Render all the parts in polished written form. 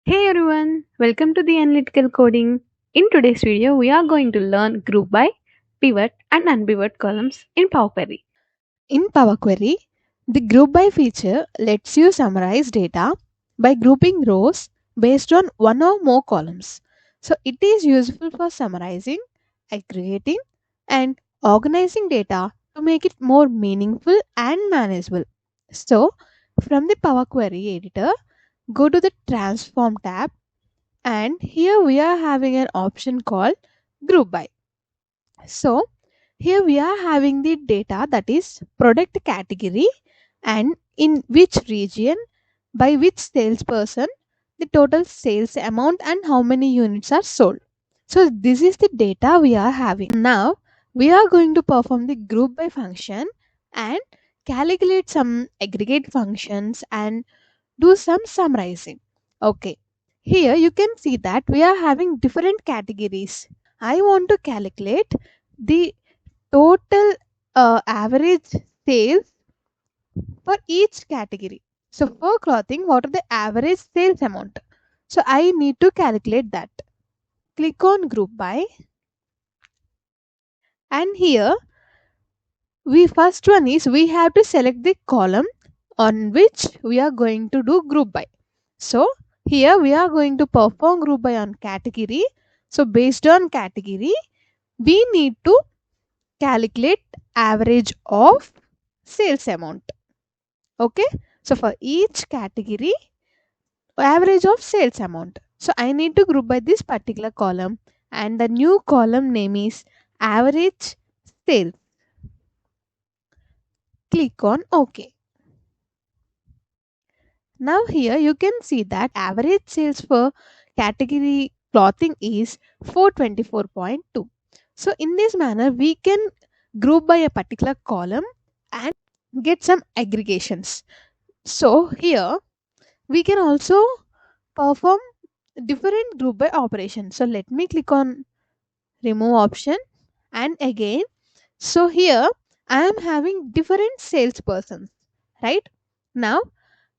Hey everyone, welcome to the Analytical Coding. In today's video, we are going to learn group by, pivot, and unpivot columns in Power Query. In Power Query, the group by feature lets you summarize data by grouping rows based on one or more columns. So it is useful for summarizing, aggregating, and organizing data to make it more meaningful and manageable. So from the Power Query editor, go to the Transform tab, and here we are having an option called Group by. So here we are having the data, that is product category and in which region, by which salesperson, the total sales amount and how many units are sold. So this is the data we are having. Now we are going to perform the group by function and calculate some aggregate functions and do some summarizing. Okay. Here you can see that we are having different categories. I want to calculate the total average sales for each category. So for clothing, what are the average sales amount? So I need to calculate that. Click on group by, and here we first one is we have to select the column on which we are going to do group by. So here we are going to perform group by on category. So based on category, we need to calculate average of sales amount. Okay, so for each category, average of sales amount. So I need to group by this particular column, and the new column name is average sales. Click on OK. Now here you can see that average sales for category clothing is 424.2. So in this manner we can group by a particular column and get some aggregations. So here we can also perform different group by operation. So let me click on remove option, and again, so here I am having different salespersons, right? Now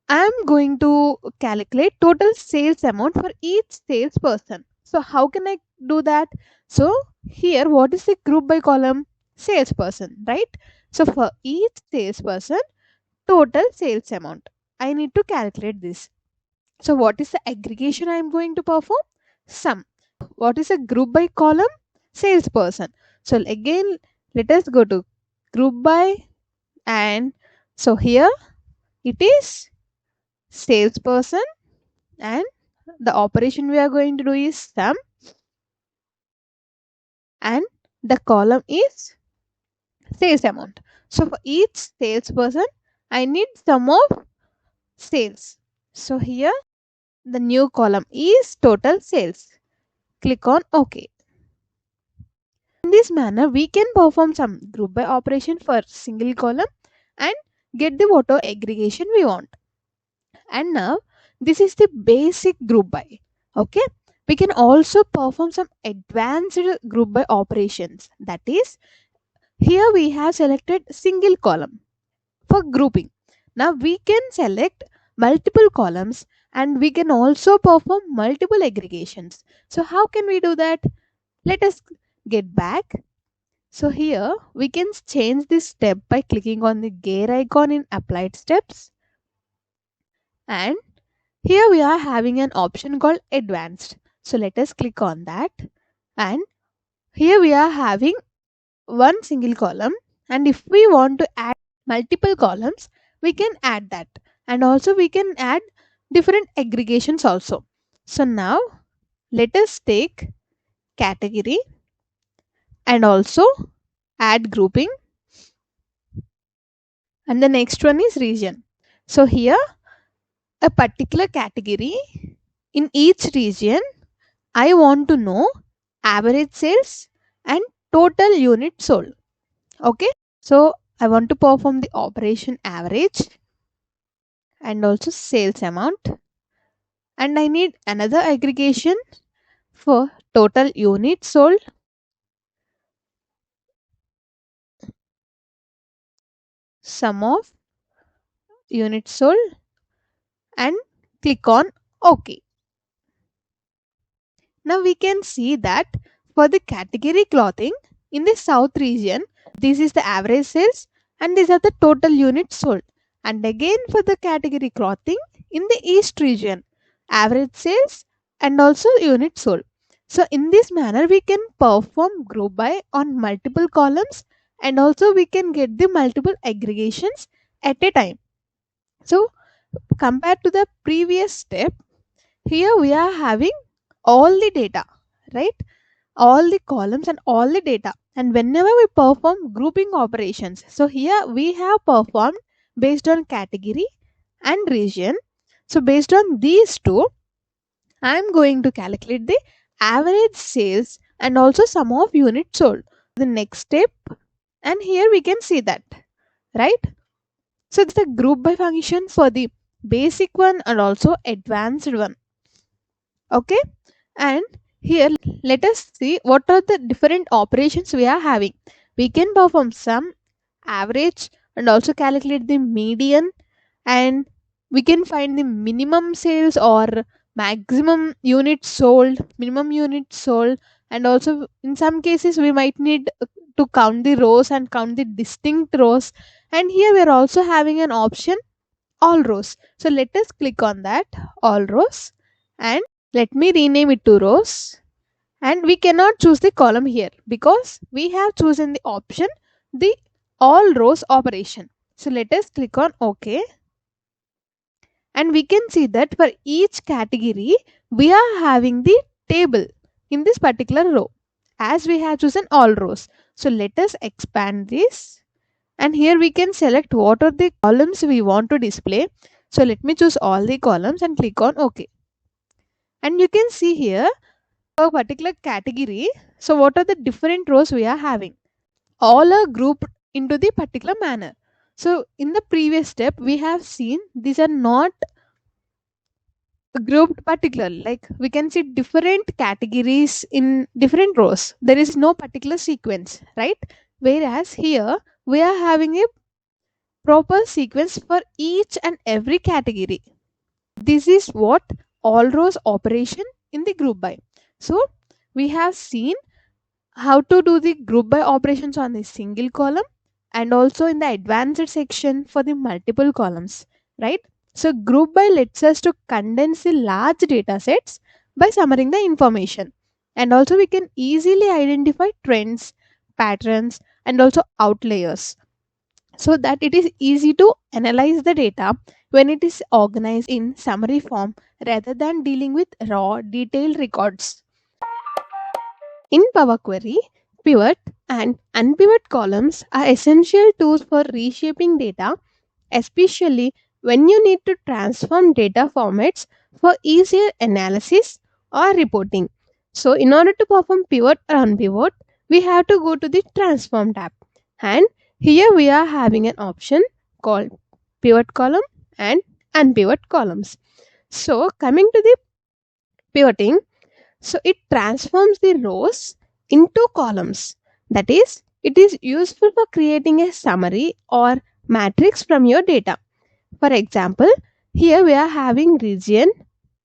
I am going to calculate total sales amount for each salesperson. So how can I do that? So here, what is the group by column? Salesperson, right? So for each salesperson, total sales amount, I need to calculate this. So what is the aggregation I am going to perform? Sum. What is a group by column? Salesperson. So again, let us go to group by, and so here it is salesperson, and the operation we are going to do is sum, and the column is sales amount. So for each salesperson, I need sum of sales. So here the new column is total sales. Click on OK. In this manner, we can perform some group by operation for single column and get the auto aggregation we want. And now this is the basic group by. Okay. We can also perform some advanced group by operations. That is, here we have selected single column for grouping. Now we can select multiple columns and we can also perform multiple aggregations. So how can we do that? Let us get back. So here we can change this step by clicking on the gear icon in applied steps, and here we are having an option called advanced. So let us click on that, and here we are having one single column, and if we want to add multiple columns we can add that, and also we can add different aggregations also. So now let us take category and also add grouping, and the next one is region. So here a particular category, in each region I want to know average sales and total unit sold. Okay, so I want to perform the operation average and also sales amount, and I need another aggregation for total units sold, sum of units sold, and click on OK. Now we can see that for the category clothing in the south region, this is the average sales and these are the total units sold. And again for the category clothing in the east region, average sales and also units sold. So in this manner we can perform group by on multiple columns and also we can get the multiple aggregations at a time. So compared to the previous step, here we are having all the data, right? All the columns and all the data. And whenever we perform grouping operations, so here we have performed based on category and region. So based on these two, I am going to calculate the average sales and also sum of units sold. The next step, and here we can see that, right? So it's the group by function for the basic one and also advanced one. Okay, and here let us see what are the different operations we are having. We can perform sum, average, and also calculate the median, and we can find the minimum sales or maximum units sold, minimum units sold, and also in some cases we might need to count the rows and count the distinct rows. And here we are also having an option all rows. So let us click on that all rows and let me rename it to rows. And we cannot choose the column here because we have chosen the option the all rows operation. So let us click on OK, and we can see that for each category we are having the table in this particular row as we have chosen all rows. So let us expand this, and here we can select what are the columns we want to display. So let me choose all the columns and click on OK, and you can see here a particular category. So what are the different rows we are having? All are grouped into the particular manner. So in the previous step we have seen these are not grouped particularly, like we can see different categories in different rows, there is no particular sequence, right? Whereas here we are having a proper sequence for each and every category. This is what all rows operation in the group by. So we have seen how to do the group by operations on a single column and also in the advanced section for the multiple columns, right? So group by lets us to condense the large data sets by summarizing the information, and also we can easily identify trends, patterns, and also outliers, so that it is easy to analyze the data when it is organized in summary form rather than dealing with raw detailed records. In Power Query, pivot and unpivot columns are essential tools for reshaping data, especially when you need to transform data formats for easier analysis or reporting. So, in order to perform pivot or unpivot, we have to go to the Transform tab. And here we are having an option called Pivot column and Unpivot columns. So, coming to the pivoting, so it transforms the rows into columns. That is, it is useful for creating a summary or matrix from your data. For example, here we are having region,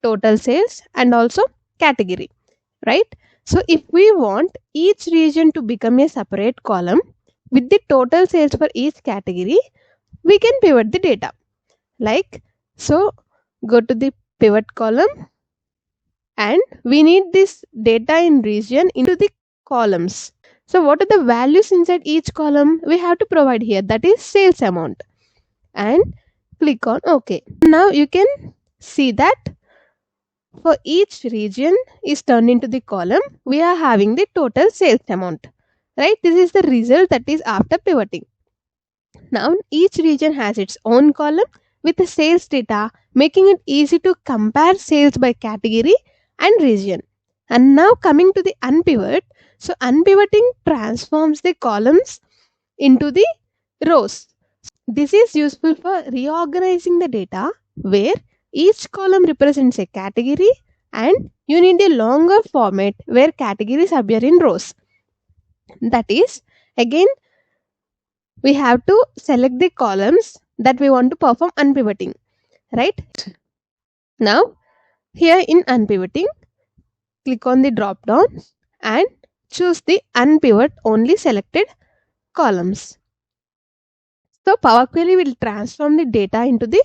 total sales, and also category, right? So if we want each region to become a separate column with the total sales for each category, we can pivot the data. Like so, go to the pivot column, and we need this data in region into the columns. So what are the values inside each column? We have to provide here, that is sales amount, and click on OK. Now you can see that for each region is turned into the column, we are having the total sales amount, right? This is the result that is after pivoting. Now each region has its own column with the sales data, making it easy to compare sales by category and region. And now coming to the unpivot, so unpivoting transforms the columns into the rows. This is useful for reorganizing the data where each column represents a category and you need a longer format where categories appear in rows. That is, again, we have to select the columns that we want to perform unpivoting, right? Now, here in unpivoting, click on the drop down and choose the unpivot only selected columns. So Power Query will transform the data into the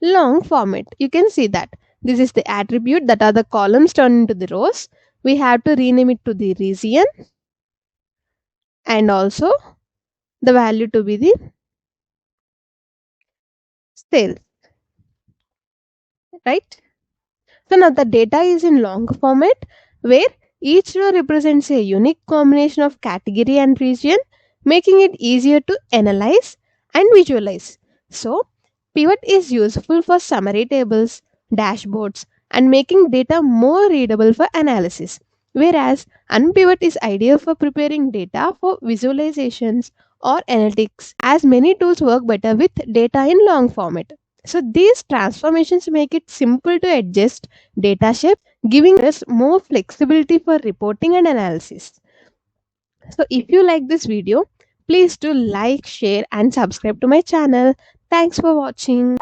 long format. You can see that this is the attribute that are the columns turned into the rows. We have to rename it to the region and also the value to be the sales, right? So now the data is in long format where each row represents a unique combination of category and region, making it easier to analyze and visualize. So pivot is useful for summary tables, dashboards, and making data more readable for analysis. Whereas unpivot is ideal for preparing data for visualizations or analytics, as many tools work better with data in long format. So these transformations make it simple to adjust data shape, giving us more flexibility for reporting and analysis. So if you like this video, please do like, share and subscribe to my channel. Thanks for watching.